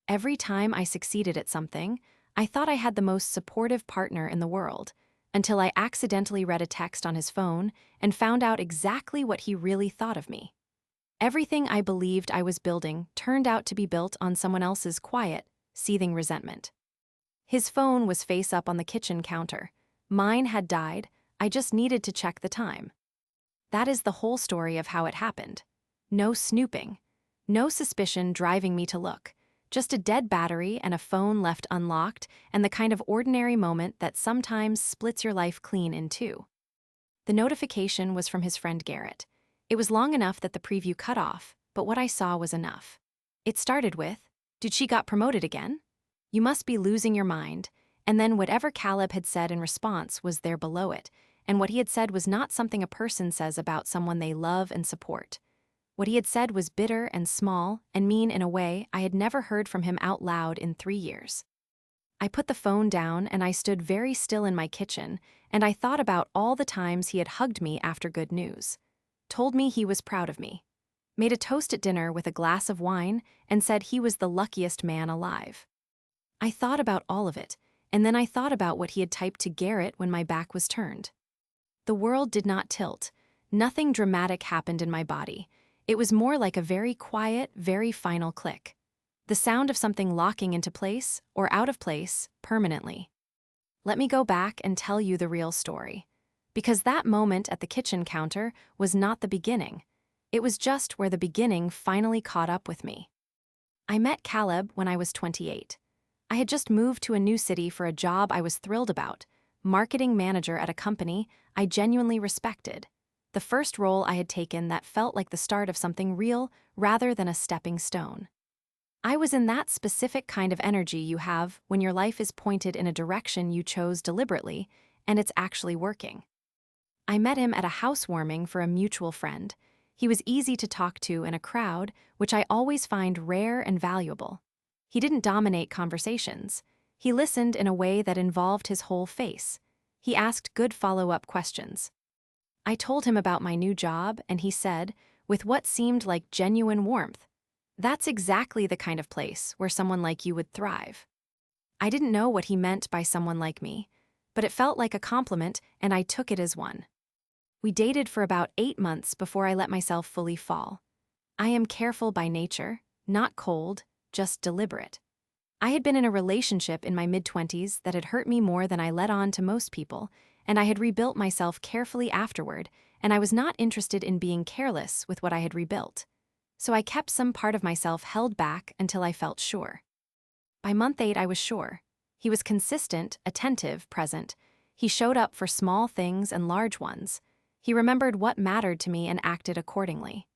Every time I succeeded at something, I thought I had the most supportive partner in the world, until I accidentally read a text on his phone and found out exactly what he really thought of me. Everything I believed I was building turned out to be built on someone else's quiet, seething resentment. His phone was face up on the kitchen counter. Mine had died. I just needed to check the time. That is the whole story of how it happened. No snooping. No suspicion driving me to look. Just a dead battery and a phone left unlocked, and the kind of ordinary moment that sometimes splits your life clean in two. The notification was from his friend Garrett. It was long enough that the preview cut off, but what I saw was enough. It started with, "Did she got promoted again? You must be losing your mind," and then whatever Caleb had said in response was there below it, and what he had said was not something a person says about someone they love and support. What he had said was bitter and small and mean in a way I had never heard from him out loud in 3 years. I put the phone down and I stood very still in my kitchen, and I thought about all the times he had hugged me after good news, told me he was proud of me, made a toast at dinner with a glass of wine, and said he was the luckiest man alive. I thought about all of it, and then I thought about what he had typed to Garrett when my back was turned. The world did not tilt. Nothing dramatic happened in my body. It was more like a very quiet, very final click. The sound of something locking into place, or out of place, permanently. Let me go back and tell you the real story. Because that moment at the kitchen counter was not the beginning. It was just where the beginning finally caught up with me. I met Caleb when I was 28. I had just moved to a new city for a job I was thrilled about, marketing manager at a company I genuinely respected. The first role I had taken that felt like the start of something real rather than a stepping stone. I was in that specific kind of energy you have when your life is pointed in a direction you chose deliberately and it's actually working. I met him at a housewarming for a mutual friend. He was easy to talk to in a crowd, which I always find rare and valuable. He didn't dominate conversations. He listened in a way that involved his whole face. He asked good follow-up questions. I told him about my new job, and he said, with what seemed like genuine warmth, "That's exactly the kind of place where someone like you would thrive." I didn't know what he meant by someone like me, but it felt like a compliment, and I took it as one. We dated for about 8 months before I let myself fully fall. I am careful by nature, not cold, just deliberate. I had been in a relationship in my mid-20s that had hurt me more than I let on to most people, and I had rebuilt myself carefully afterward, and I was not interested in being careless with what I had rebuilt. So I kept some part of myself held back until I felt sure. By month 8, I was sure. He was consistent, attentive, present. He showed up for small things and large ones. He remembered what mattered to me and acted accordingly.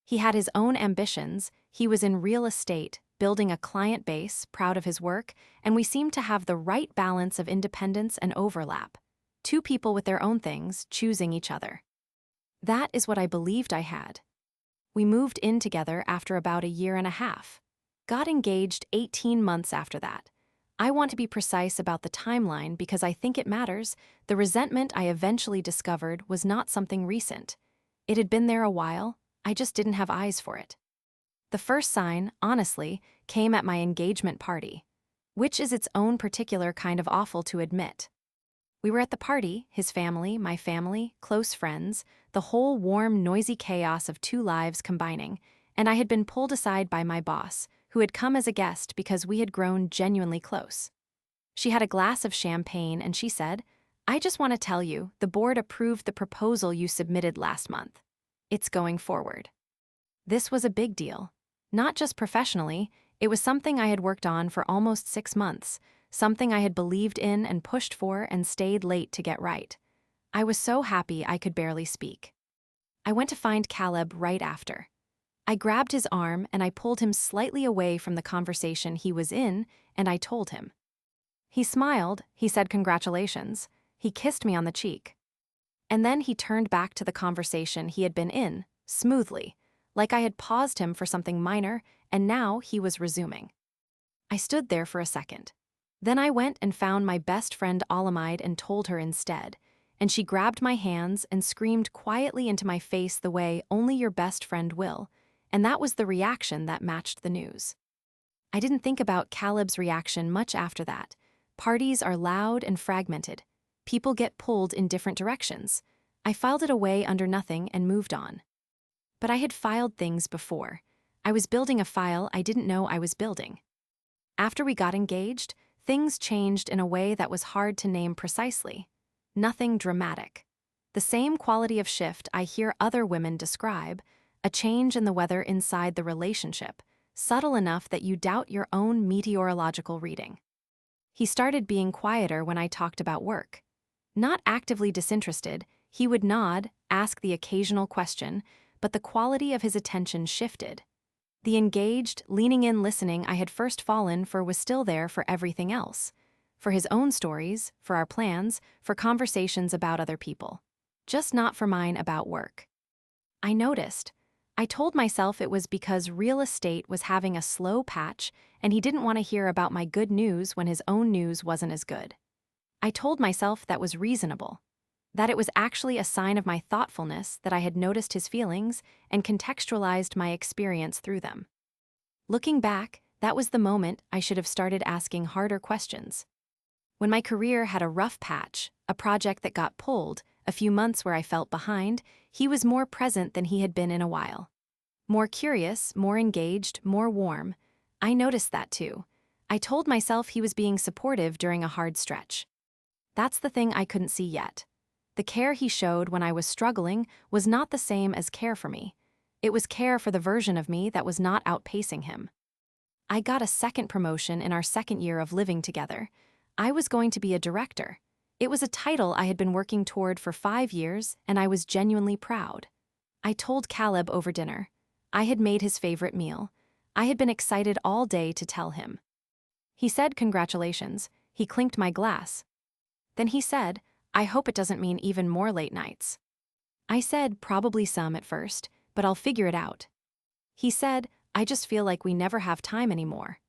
He had his own ambitions. He was in real estate, building a client base, proud of his work, and we seemed to have the right balance of independence and overlap. Two people with their own things, choosing each other. That is what I believed I had. We moved in together after about a year and a half. Got engaged 18 months after that. I want to be precise about the timeline because I think it matters. The resentment I eventually discovered was not something recent. It had been there a while, I just didn't have eyes for it. The first sign, honestly, came at my engagement party, which is its own particular kind of awful to admit. We were at the party, his family, my family, close friends, the whole warm, noisy chaos of two lives combining, and I had been pulled aside by my boss, who had come as a guest because we had grown genuinely close. She had a glass of champagne and she said, "I just want to tell you, the board approved the proposal you submitted last month. It's going forward." This was a big deal. Not just professionally, it was something I had worked on for almost 6 months, something I had believed in and pushed for and stayed late to get right. I was so happy I could barely speak. I went to find Caleb right after. I grabbed his arm and I pulled him slightly away from the conversation he was in, and I told him. He smiled, he said congratulations, he kissed me on the cheek. And then he turned back to the conversation he had been in, smoothly, like I had paused him for something minor, and now he was resuming. I stood there for a second. Then I went and found my best friend Alamide and told her instead, and she grabbed my hands and screamed quietly into my face the way only your best friend will, and that was the reaction that matched the news. I didn't think about Caleb's reaction much after that. Parties are loud and fragmented. People get pulled in different directions. I filed it away under nothing and moved on. But I had filed things before. I was building a file I didn't know I was building. After we got engaged, things changed in a way that was hard to name precisely. Nothing dramatic. The same quality of shift I hear other women describe, a change in the weather inside the relationship, subtle enough that you doubt your own meteorological reading. He started being quieter when I talked about work. Not actively disinterested, he would nod, ask the occasional question, but the quality of his attention shifted. The engaged, leaning in listening I had first fallen for was still there for everything else. For his own stories, for our plans, for conversations about other people. Just not for mine about work. I noticed. I told myself it was because real estate was having a slow patch and he didn't want to hear about my good news when his own news wasn't as good. I told myself that was reasonable. That it was actually a sign of my thoughtfulness that I had noticed his feelings and contextualized my experience through them. Looking back, that was the moment I should have started asking harder questions. When my career had a rough patch, a project that got pulled, a few months where I felt behind, he was more present than he had been in a while. More curious, more engaged, more warm. I noticed that too. I told myself he was being supportive during a hard stretch. That's the thing I couldn't see yet. The care he showed when I was struggling was not the same as care for me. It was care for the version of me that was not outpacing him. I got a second promotion in our second year of living together. I was going to be a director. It was a title I had been working toward for 5 years, and I was genuinely proud. I told Caleb over dinner. I had made his favorite meal. I had been excited all day to tell him. He said congratulations. He clinked my glass. Then he said, I hope it doesn't mean even more late nights. I said probably some at first, but I'll figure it out. He said, I just feel like we never have time anymore.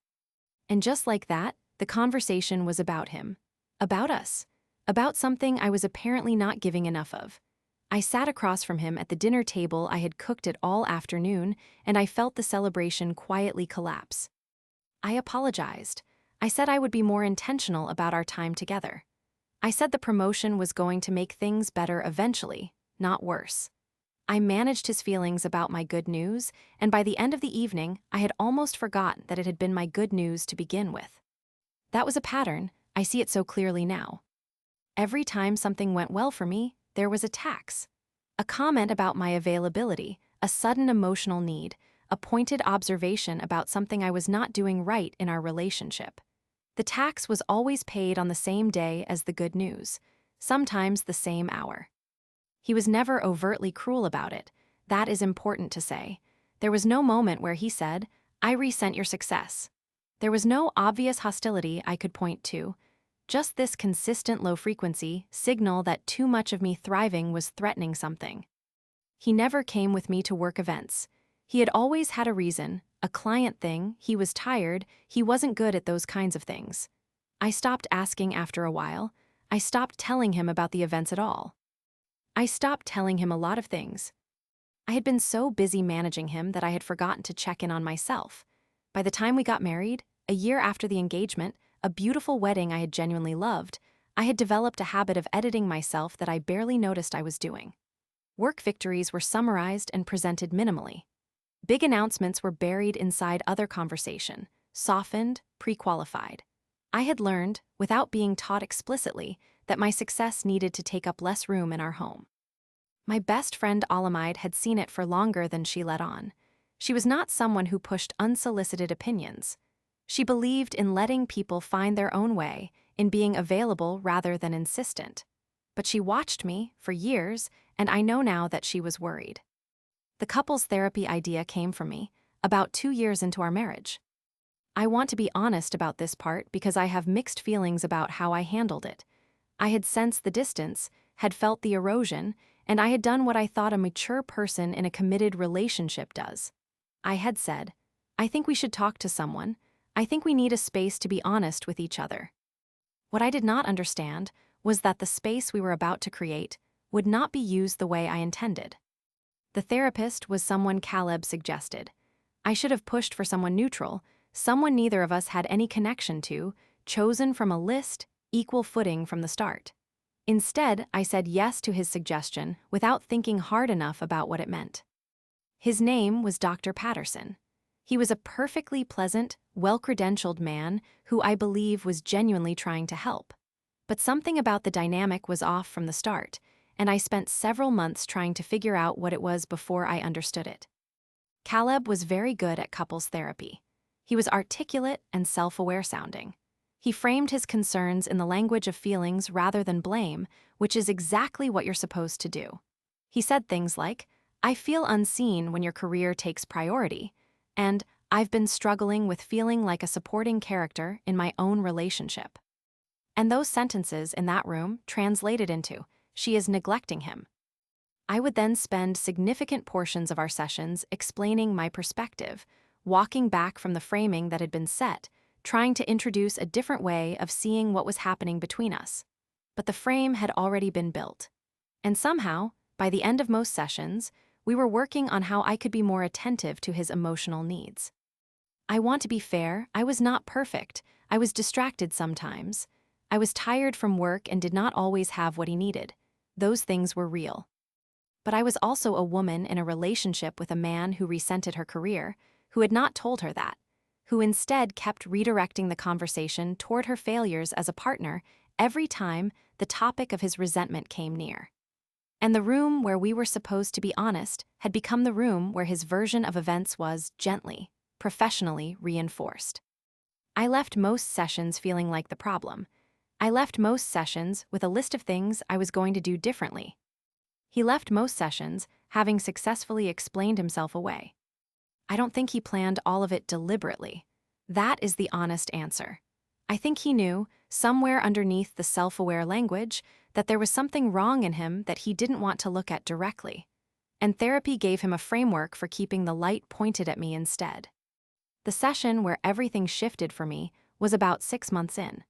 And just like that, the conversation was about him. About us. About something I was apparently not giving enough of. I sat across from him at the dinner table I had cooked it all afternoon, and I felt the celebration quietly collapse. I apologized. I said I would be more intentional about our time together. I said the promotion was going to make things better eventually, not worse. I managed his feelings about my good news, and by the end of the evening, I had almost forgotten that it had been my good news to begin with. That was a pattern. I see it so clearly now. Every time something went well for me, there was a tax. A comment about my availability, a sudden emotional need, a pointed observation about something I was not doing right in our relationship. The tax was always paid on the same day as the good news, sometimes the same hour. He was never overtly cruel about it. That is important to say. There was no moment where he said, I resent your success. There was no obvious hostility I could point to, just this consistent low-frequency signal that too much of me thriving was threatening something. He never came with me to work events. He had always had a reason, a client thing, he was tired, he wasn't good at those kinds of things. I stopped asking after a while. I stopped telling him about the events at all. I stopped telling him a lot of things. I had been so busy managing him that I had forgotten to check in on myself. By the time we got married, a year after the engagement, a beautiful wedding I had genuinely loved, I had developed a habit of editing myself that I barely noticed I was doing. Work victories were summarized and presented minimally. Big announcements were buried inside other conversation, softened, pre-qualified. I had learned, without being taught explicitly, that my success needed to take up less room in our home. My best friend Alamide had seen it for longer than she let on. She was not someone who pushed unsolicited opinions. She believed in letting people find their own way, in being available rather than insistent. But she watched me, for years, and I know now that she was worried. The couples therapy idea came from me, about 2 years into our marriage. I want to be honest about this part because I have mixed feelings about how I handled it. I had sensed the distance, had felt the erosion, and I had done what I thought a mature person in a committed relationship does. I had said, I think we should talk to someone. I think we need a space to be honest with each other. What I did not understand was that the space we were about to create would not be used the way I intended. The therapist was someone Caleb suggested. I should have pushed for someone neutral, someone neither of us had any connection to, chosen from a list, equal footing from the start. Instead, I said yes to his suggestion without thinking hard enough about what it meant. His name was Dr. Patterson. He was a perfectly pleasant, well-credentialed man who I believe was genuinely trying to help. But something about the dynamic was off from the start, and I spent several months trying to figure out what it was before I understood it. Caleb was very good at couples therapy. He was articulate and self-aware sounding. He framed his concerns in the language of feelings rather than blame, which is exactly what you're supposed to do. He said things like, "I feel unseen when your career takes priority," and "I've been struggling with feeling like a supporting character in my own relationship." And those sentences in that room translated into, "She is neglecting him." I would then spend significant portions of our sessions explaining my perspective, walking back from the framing that had been set, trying to introduce a different way of seeing what was happening between us. But the frame had already been built. And somehow, by the end of most sessions, we were working on how I could be more attentive to his emotional needs. I want to be fair, I was not perfect. I was distracted sometimes. I was tired from work and did not always have what he needed. Those things were real. But I was also a woman in a relationship with a man who resented her career, who had not told her that, who instead kept redirecting the conversation toward her failures as a partner every time the topic of his resentment came near. And the room where we were supposed to be honest had become the room where his version of events was, gently, professionally reinforced. I left most sessions feeling like the problem. I left most sessions with a list of things I was going to do differently. He left most sessions having successfully explained himself away. I don't think he planned all of it deliberately. That is the honest answer. I think he knew, somewhere underneath the self-aware language, that there was something wrong in him that he didn't want to look at directly. And therapy gave him a framework for keeping the light pointed at me instead. The session where everything shifted for me was about 6 months in.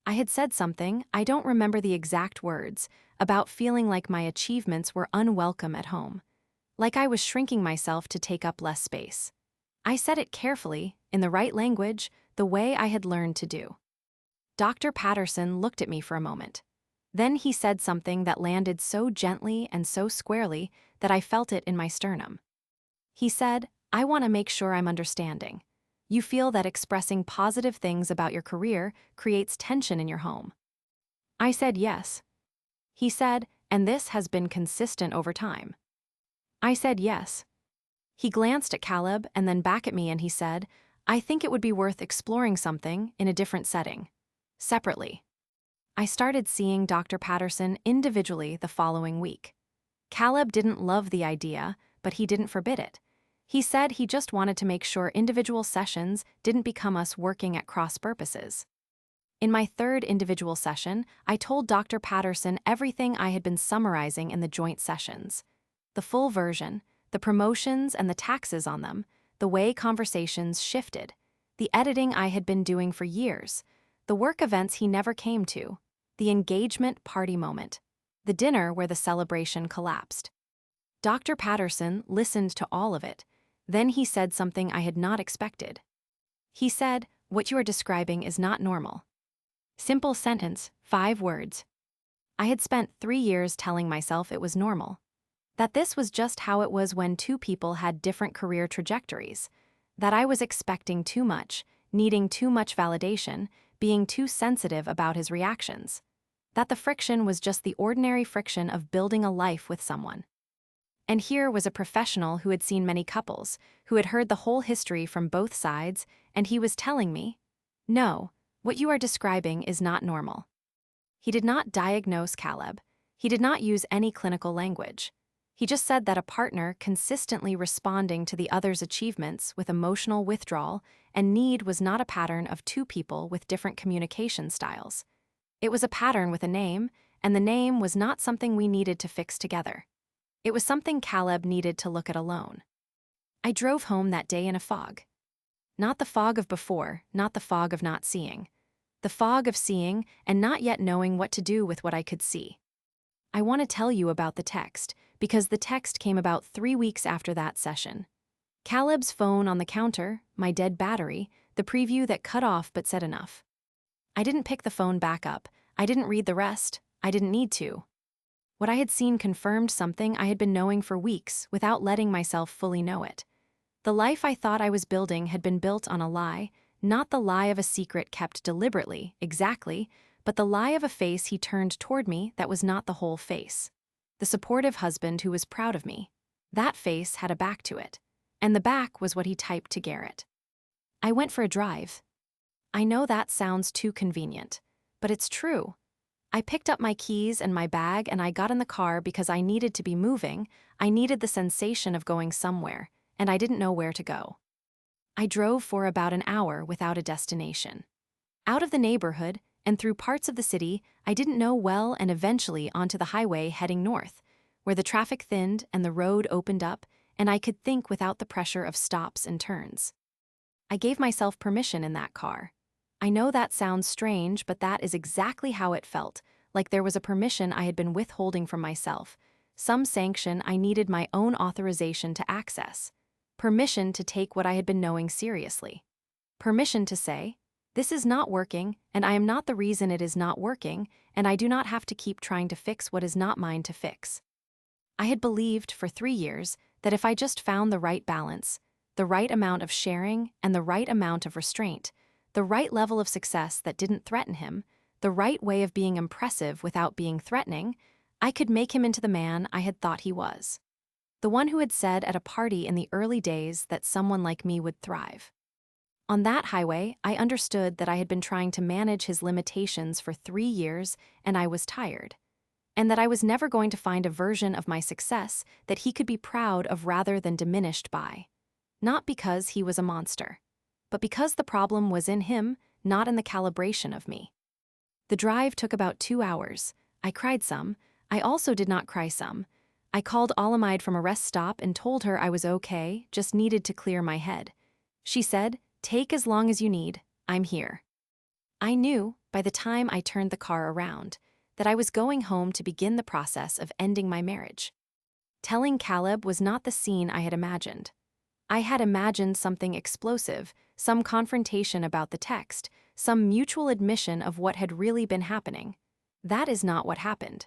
I had said something, I don't remember the exact words, about feeling like my achievements were unwelcome at home. Like I was shrinking myself to take up less space. I said it carefully, in the right language, the way I had learned to do. Dr. Patterson looked at me for a moment. Then he said something that landed so gently and so squarely that I felt it in my sternum. He said, "I want to make sure I'm understanding. You feel that expressing positive things about your career creates tension in your home." I said yes. He said, "And this has been consistent over time." I said yes. He glanced at Caleb and then back at me and he said, "I think it would be worth exploring something in a different setting. Separately." I started seeing Dr. Patterson individually the following week. Caleb didn't love the idea, but he didn't forbid it. He said he just wanted to make sure individual sessions didn't become us working at cross purposes. In my third individual session, I told Dr. Patterson everything I had been summarizing in the joint sessions. The full version, the promotions and the taxes on them, the way conversations shifted, the editing I had been doing for years, the work events he never came to, the engagement party moment, the dinner where the celebration collapsed. Dr. Patterson listened to all of it. Then he said something I had not expected. He said, "What you are describing is not normal." Simple sentence, 5 words. I had spent 3 years telling myself it was normal. That this was just how it was when two people had different career trajectories. That I was expecting too much, needing too much validation, being too sensitive about his reactions. That the friction was just the ordinary friction of building a life with someone. And here was a professional who had seen many couples, who had heard the whole history from both sides, and he was telling me, "No, what you are describing is not normal." He did not diagnose Caleb. He did not use any clinical language. He just said that a partner consistently responding to the other's achievements with emotional withdrawal and need was not a pattern of two people with different communication styles. It was a pattern with a name, and the name was not something we needed to fix together. It was something Caleb needed to look at alone. I drove home that day in a fog. Not the fog of before, not the fog of not seeing. The fog of seeing and not yet knowing what to do with what I could see. I want to tell you about the text, because the text came about 3 weeks after that session. Caleb's phone on the counter, my dead battery, the preview that cut off but said enough. I didn't pick the phone back up. I didn't read the rest. I didn't need to. What I had seen confirmed something I had been knowing for weeks without letting myself fully know it. The life I thought I was building had been built on a lie, not the lie of a secret kept deliberately, exactly, but the lie of a face he turned toward me that was not the whole face. The supportive husband who was proud of me. That face had a back to it, and the back was what he typed to Garrett. I went for a drive. I know that sounds too convenient, but it's true. I picked up my keys and my bag and I got in the car because I needed to be moving. I needed the sensation of going somewhere, and I didn't know where to go. I drove for about an hour without a destination. Out of the neighborhood and through parts of the city I didn't know well, and eventually onto the highway heading north, where the traffic thinned and the road opened up and I could think without the pressure of stops and turns. I gave myself permission in that car. I know that sounds strange, but that is exactly how it felt, like there was a permission I had been withholding from myself, some sanction I needed my own authorization to access. Permission to take what I had been knowing seriously. Permission to say, this is not working, and I am not the reason it is not working, and I do not have to keep trying to fix what is not mine to fix. I had believed for 3 years that if I just found the right balance, the right amount of sharing and the right amount of restraint, the right level of success that didn't threaten him, the right way of being impressive without being threatening, I could make him into the man I had thought he was. The one who had said at a party in the early days that someone like me would thrive. On that highway, I understood that I had been trying to manage his limitations for 3 years and I was tired. And that I was never going to find a version of my success that he could be proud of rather than diminished by. Not because he was a monster, but because the problem was in him, not in the calibration of me. The drive took about 2 hours. I cried some. I also did not cry some. I called Alamide from a rest stop and told her I was okay, just needed to clear my head. She said, "Take as long as you need, I'm here." I knew, by the time I turned the car around, that I was going home to begin the process of ending my marriage. Telling Caleb was not the scene I had imagined. I had imagined something explosive, some confrontation about the text, some mutual admission of what had really been happening. That is not what happened.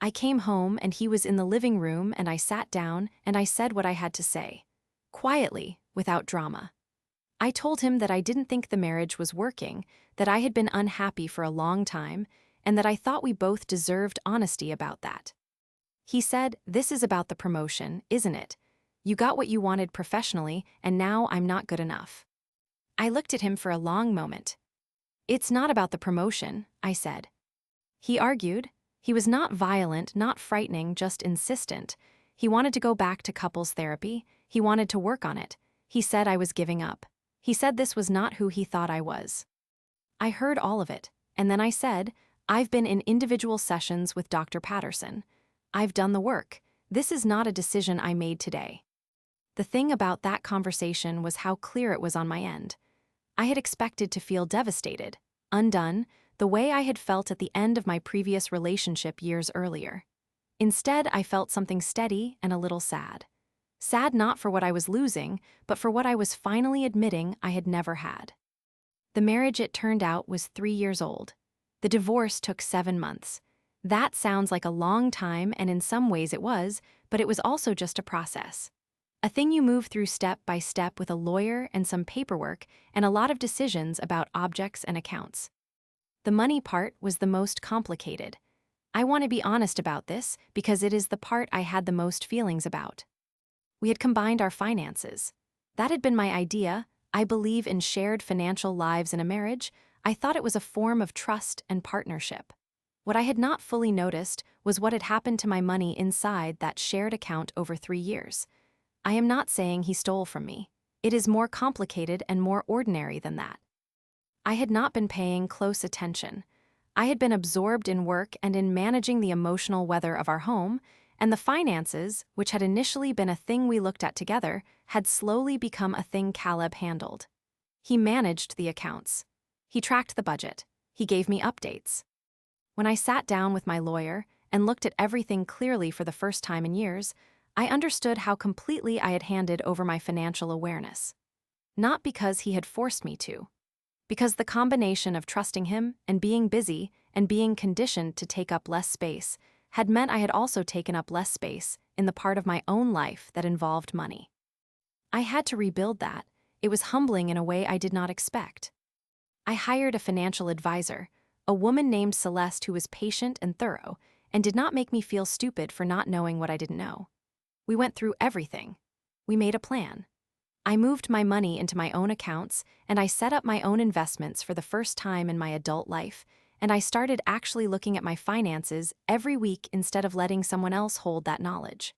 I came home and he was in the living room and I sat down and I said what I had to say. Quietly, without drama. I told him that I didn't think the marriage was working, that I had been unhappy for a long time, and that I thought we both deserved honesty about that. He said, "This is about the promotion, isn't it? You got what you wanted professionally, and now I'm not good enough." I looked at him for a long moment. "It's not about the promotion," I said. He argued. He was not violent, not frightening, just insistent. He wanted to go back to couples therapy. He wanted to work on it. He said I was giving up. He said this was not who he thought I was. I heard all of it, and then I said, "I've been in individual sessions with Dr. Patterson. I've done the work. This is not a decision I made today." The thing about that conversation was how clear it was on my end. I had expected to feel devastated, undone, the way I had felt at the end of my previous relationship years earlier. Instead, I felt something steady and a little sad. Sad not for what I was losing, but for what I was finally admitting I had never had. The marriage, it turned out, was 3 years old. The divorce took 7 months. That sounds like a long time, and in some ways it was, but it was also just a process. A thing you move through step by step with a lawyer and some paperwork and a lot of decisions about objects and accounts. The money part was the most complicated. I want to be honest about this because it is the part I had the most feelings about. We had combined our finances. That had been my idea. I believe in shared financial lives in a marriage. I thought it was a form of trust and partnership. What I had not fully noticed was what had happened to my money inside that shared account over 3 years. I am not saying he stole from me. It is more complicated and more ordinary than that. I had not been paying close attention. I had been absorbed in work and in managing the emotional weather of our home, and the finances, which had initially been a thing we looked at together, had slowly become a thing Caleb handled. He managed the accounts. He tracked the budget. He gave me updates. When I sat down with my lawyer and looked at everything clearly for the first time in years, I understood how completely I had handed over my financial awareness. Not because he had forced me to. Because the combination of trusting him and being busy and being conditioned to take up less space had meant I had also taken up less space in the part of my own life that involved money. I had to rebuild that. It was humbling in a way I did not expect. I hired a financial advisor, a woman named Celeste who was patient and thorough, and did not make me feel stupid for not knowing what I didn't know. We went through everything. We made a plan. I moved my money into my own accounts, and I set up my own investments for the first time in my adult life, and I started actually looking at my finances every week instead of letting someone else hold that knowledge.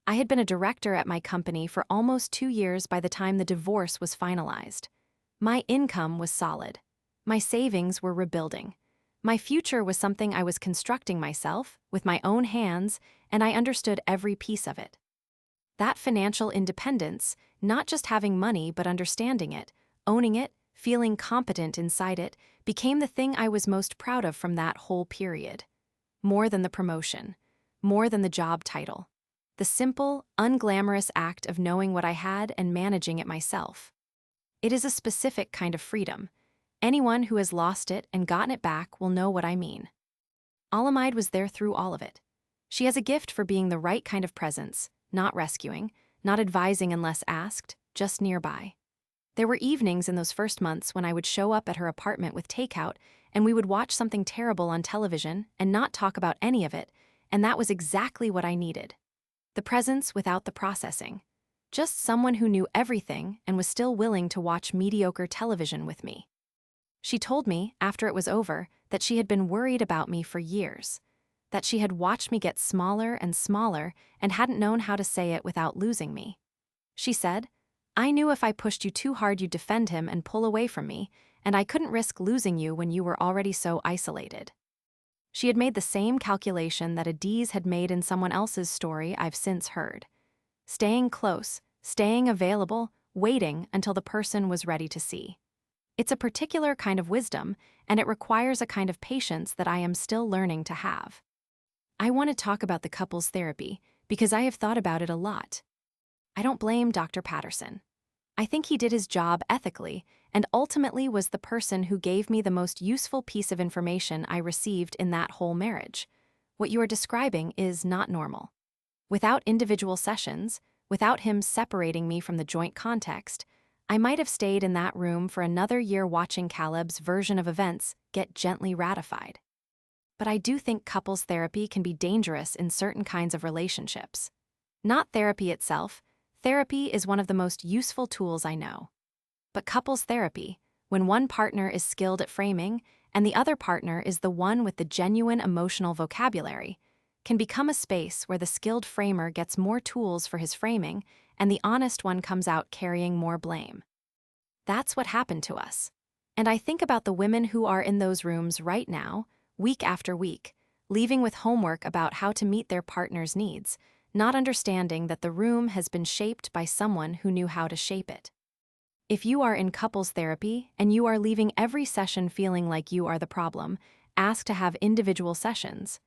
I had been a director at my company for almost 2 years by the time the divorce was finalized. My income was solid. My savings were rebuilding. My future was something I was constructing myself, with my own hands, and I understood every piece of it. That financial independence, not just having money but understanding it, owning it, feeling competent inside it, became the thing I was most proud of from that whole period. More than the promotion. More than the job title. The simple, unglamorous act of knowing what I had and managing it myself. It is a specific kind of freedom. Anyone who has lost it and gotten it back will know what I mean. Alamide was there through all of it. She has a gift for being the right kind of presence, not rescuing, not advising unless asked, just nearby. There were evenings in those first months when I would show up at her apartment with takeout and we would watch something terrible on television and not talk about any of it, and that was exactly what I needed. The presence without the processing. Just someone who knew everything and was still willing to watch mediocre television with me. She told me, after it was over, that she had been worried about me for years. That she had watched me get smaller and smaller and hadn't known how to say it without losing me. She said, "I knew if I pushed you too hard you'd defend him and pull away from me, and I couldn't risk losing you when you were already so isolated." She had made the same calculation that Adiz had made in someone else's story I've since heard. Staying close, staying available, waiting until the person was ready to see. It's a particular kind of wisdom, and it requires a kind of patience that I am still learning to have. I want to talk about the couples therapy because I have thought about it a lot. I don't blame Dr. Patterson. I think he did his job ethically and ultimately was the person who gave me the most useful piece of information I received in that whole marriage. What you are describing is not normal. Without individual sessions, without him separating me from the joint context, I might have stayed in that room for another year watching Caleb's version of events get gently ratified. But I do think couples therapy can be dangerous in certain kinds of relationships. Not therapy itself. Therapy is one of the most useful tools I know. But couples therapy, when one partner is skilled at framing and the other partner is the one with the genuine emotional vocabulary, can become a space where the skilled framer gets more tools for his framing and the honest one comes out carrying more blame. That's what happened to us. And I think about the women who are in those rooms right now, week after week, leaving with homework about how to meet their partner's needs, not understanding that the room has been shaped by someone who knew how to shape it. If you are in couples therapy and you are leaving every session feeling like you are the problem, ask to have individual sessions.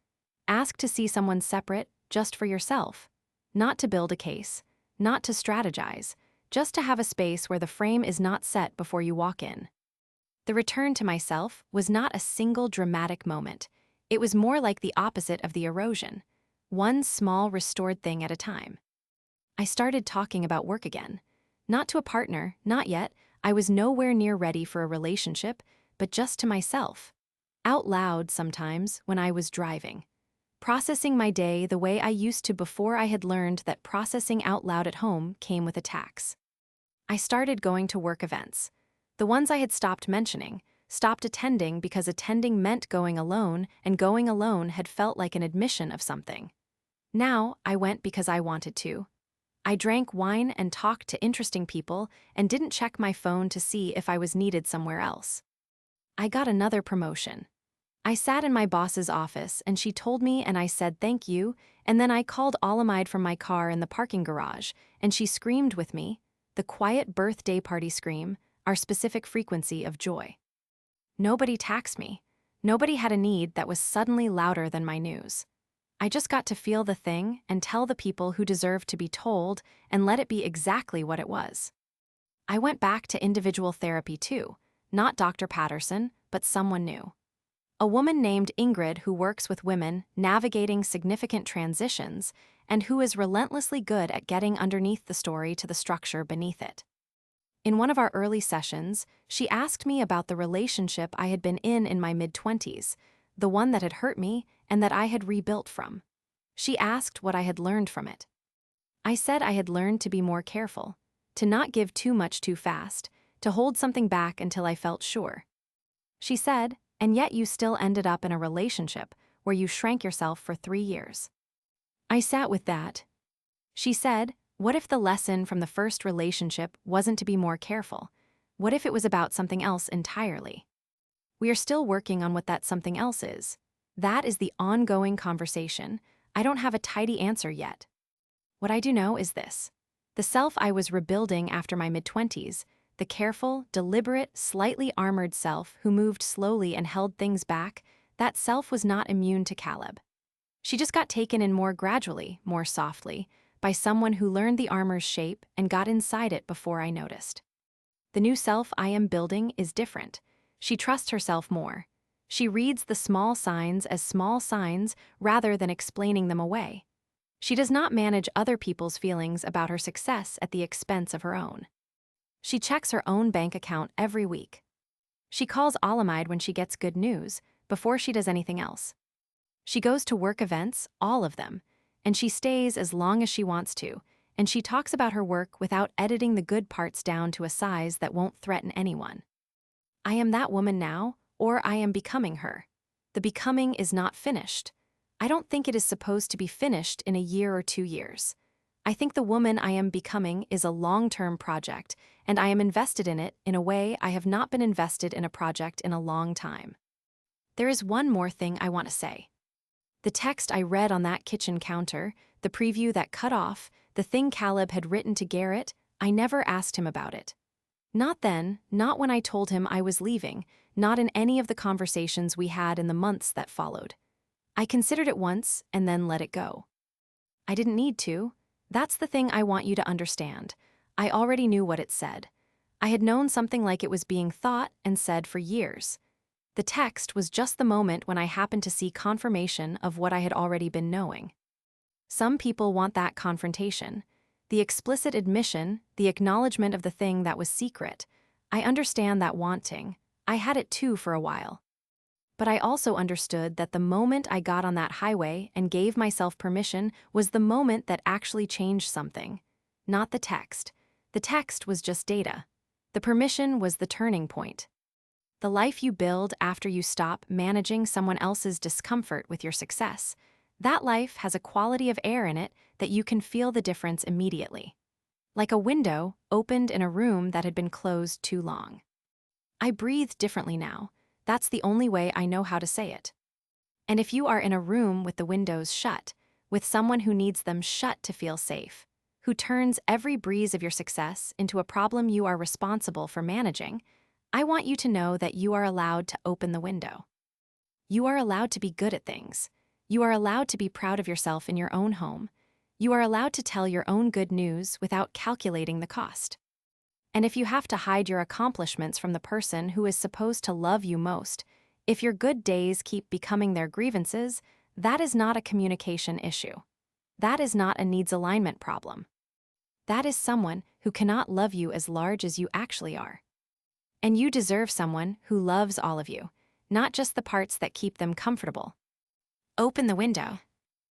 Ask to see someone separate, just for yourself. Not to build a case, not to strategize, just to have a space where the frame is not set before you walk in. The return to myself was not a single dramatic moment. It was more like the opposite of the erosion. One small restored thing at a time. I started talking about work again. Not to a partner, not yet. I was nowhere near ready for a relationship, but just to myself. Out loud sometimes when I was driving. Processing my day the way I used to before I had learned that processing out loud at home came with a tax. I started going to work events. The ones I had stopped mentioning, stopped attending because attending meant going alone, and going alone had felt like an admission of something. Now, I went because I wanted to. I drank wine and talked to interesting people and didn't check my phone to see if I was needed somewhere else. I got another promotion. I sat in my boss's office and she told me and I said thank you, and then I called Alamide from my car in the parking garage and she screamed with me, the quiet birthday party scream, our specific frequency of joy. Nobody taxed me. Nobody had a need that was suddenly louder than my news. I just got to feel the thing and tell the people who deserved to be told and let it be exactly what it was. I went back to individual therapy too, not Dr. Patterson, but someone new. A woman named Ingrid who works with women navigating significant transitions and who is relentlessly good at getting underneath the story to the structure beneath it. In one of our early sessions, she asked me about the relationship I had been in my mid-20s, the one that had hurt me and that I had rebuilt from. She asked what I had learned from it. I said I had learned to be more careful, to not give too much too fast, to hold something back until I felt sure. She said, and yet you still ended up in a relationship where you shrank yourself for 3 years. I sat with that. She said, what if the lesson from the first relationship wasn't to be more careful? What if it was about something else entirely? We are still working on what that something else is. That is the ongoing conversation. I don't have a tidy answer yet. What I do know is this. The self I was rebuilding after my mid-20s, the careful, deliberate, slightly armored self who moved slowly and held things back, that self was not immune to Caleb. She just got taken in more gradually, more softly, by someone who learned the armor's shape and got inside it before I noticed. The new self I am building is different. She trusts herself more. She reads the small signs as small signs rather than explaining them away. She does not manage other people's feelings about her success at the expense of her own. She checks her own bank account every week. She calls Alamide when she gets good news, before she does anything else. She goes to work events, all of them, and she stays as long as she wants to, and she talks about her work without editing the good parts down to a size that won't threaten anyone. I am that woman now, or I am becoming her. The becoming is not finished. I don't think it is supposed to be finished in a year or 2 years. I think the woman I am becoming is a long-term project, and I am invested in it in a way I have not been invested in a project in a long time. There is one more thing I want to say. The text I read on that kitchen counter, the preview that cut off, the thing Caleb had written to Garrett, I never asked him about it. Not then, not when I told him I was leaving, not in any of the conversations we had in the months that followed. I considered it once and then let it go. I didn't need to. That's the thing I want you to understand. I already knew what it said. I had known something like it was being thought and said for years. The text was just the moment when I happened to see confirmation of what I had already been knowing. Some people want that confrontation, the explicit admission, the acknowledgement of the thing that was secret. I understand that wanting. I had it too for a while. But I also understood that the moment I got on that highway and gave myself permission was the moment that actually changed something. Not the text. The text was just data. The permission was the turning point. The life you build after you stop managing someone else's discomfort with your success, that life has a quality of air in it that you can feel the difference immediately. Like a window opened in a room that had been closed too long. I breathe differently now. That's the only way I know how to say it. And if you are in a room with the windows shut, with someone who needs them shut to feel safe, who turns every breeze of your success into a problem you are responsible for managing, I want you to know that you are allowed to open the window. You are allowed to be good at things. You are allowed to be proud of yourself in your own home. You are allowed to tell your own good news without calculating the cost. And if you have to hide your accomplishments from the person who is supposed to love you most, if your good days keep becoming their grievances, that is not a communication issue. That is not a needs alignment problem. That is someone who cannot love you as large as you actually are. And you deserve someone who loves all of you, not just the parts that keep them comfortable. Open the window.